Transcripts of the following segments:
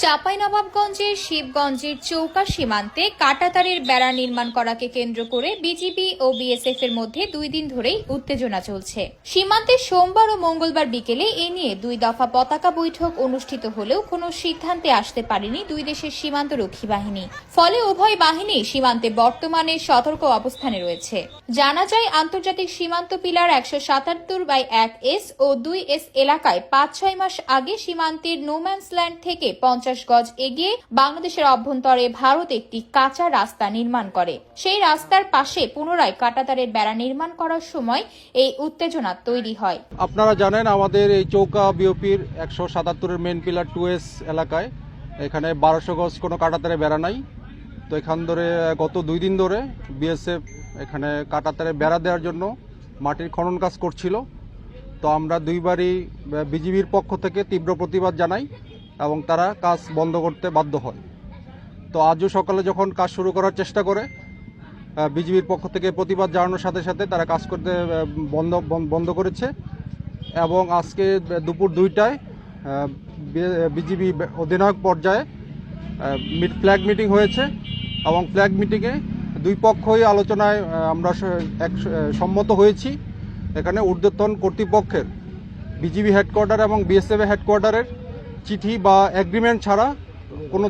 চাঁপাইনবাবগঞ্জের শিবগঞ্জের চৌকা সীমান্তে কাঁটাতারের বেড়া নির্মাণ করাকে কেন্দ্র করে বিজিবি ও বিএসএফ এর মধ্যে 2 দিন ধরেই উত্তেজনা চলছে। সীমান্তে সোমবার ও মঙ্গলবার বিকেলে এ নিয়ে 2 দফা পতাকা বৈঠক অনুষ্ঠিত হলেও কোনো সিদ্ধান্তে আসতে পারেনি দুই দেশের সীমান্তরক্ষী বাহিনী। ফলে উভয় বাহিনী সীমান্তে বর্তমানে সতর্ক অবস্থানে রয়েছে। জানা যায়, আন্তর্জাতিক সীমান্ত পিলার 177/1S ও 2S এলাকায় 5-6 মাস আগে সীমান্তের নোম্যান্স ল্যান্ড থেকে 50 গজ এগিয়ে বাংলাদেশের অভ্যন্তরে ভারত একটি কাঁচা রাস্তা নির্মাণ করে। সেই রাস্তার পাশে পুনরায় কাঁটাতারের বেড়া নির্মাণ করার সময় এই উত্তেজনা তৈরি হয়। আপনারা জানেন, আমাদের এই চৌকা বিওপির 177-এর মেন পিলার 2S এলাকায় এখানে 1200 গজ কোনো কাঁটাতারের বেড়া নাই। তো এখান ধরে গত 2 দিন ধরে বিএসএফ এখানে কাঁটাতারের বেড়া দেওয়ার জন্য মাটির খনন কাজ করছিল। তো আমরা দুইবারই বিজিবির পক্ষ থেকে তীব্র প্রতিবাদ জানাই এবং তারা কাজ বন্ধ করতে বাধ্য হয়। তো আজও সকালে যখন কাজ শুরু করার চেষ্টা করে, বিজিবির পক্ষ থেকে প্রতিবাদ জানানোর সাথে সাথে তারা কাজ করতে বন্ধ করেছে এবং আজকে দুপুর 2টায় বিজিবি অধিনায়ক পর্যায়ে ফ্ল্যাগ মিটিং হয়েছে এবং ফ্ল্যাগ মিটিংয়ে দুই পক্ষই আলোচনায় আমরা সম্মত হয়েছি। এখানে ঊর্ধ্বতন কর্তৃপক্ষের বিজিবি হেডকোয়ার্টার এবং বিএসএফ হেডকোয়ার্টারের চিঠি বা এগ্রিমেন্ট ছাড়া কোনো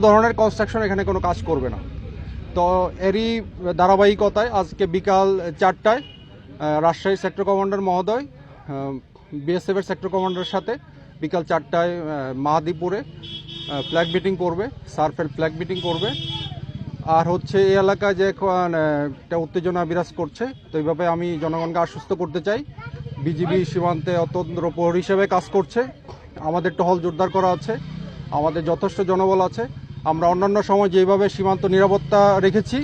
ধরনের কনস্ট্রাকশন এখানে কোনো কাজ করবে না। তো এরই ধারাবাহিকতায় আজকে বিকাল 4টায় রাজশাহী সেক্টর কমান্ডার মহোদয় বিএসএফের সেক্টর কমান্ডারের সাথে বিকাল 4টায় মাহাদীপুরে ফ্ল্যাগ মিটিং করবে, সারফেল ফ্ল্যাগ মিটিং করবে। আর হচ্ছে এই এলাকায় যে একটা উত্তেজনা বিরাজ করছে, তো এইভাবে আমি জনগণকে আশ্বস্ত করতে চাই বিজিবি সীমান্তে অত্যন্ত প্রহরী হিসেবে কাজ করছে। আমাদের টহল জোরদার করা আছে, আমাদের যথেষ্ট জনবল আছে। আমরা অন্যান্য সময় যেভাবে সীমান্ত নিরাপত্তা রেখেছি,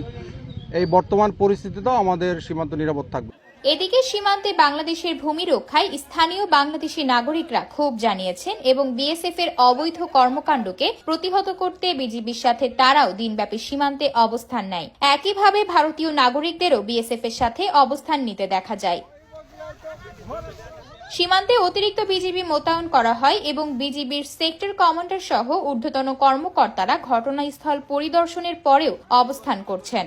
এই বর্তমান পরিস্থিতিতেও আমাদের সীমান্ত নিরাপদ থাকবে। এদিকে সীমান্তে বাংলাদেশের ভূমি রক্ষায় স্থানীয় বাংলাদেশি নাগরিকরা ক্ষোভ জানিয়েছেন এবং বিএসএফ এর অবৈধ কর্মকাণ্ডকে প্রতিহত করতে বিজিবির সাথে তারাও দিনব্যাপী সীমান্তে অবস্থান নেয়। একইভাবে ভারতীয় নাগরিকদেরও বিএসএফ এর সাথে অবস্থান নিতে দেখা যায়। সীমান্তে অতিরিক্ত বিজিবি মোতায়েন করা হয় এবং বিজিবির সেক্টর কমান্ডার সহ ঊর্ধ্বতন কর্মকর্তারা ঘটনাস্থল পরিদর্শনের পরেও অবস্থান করছেন।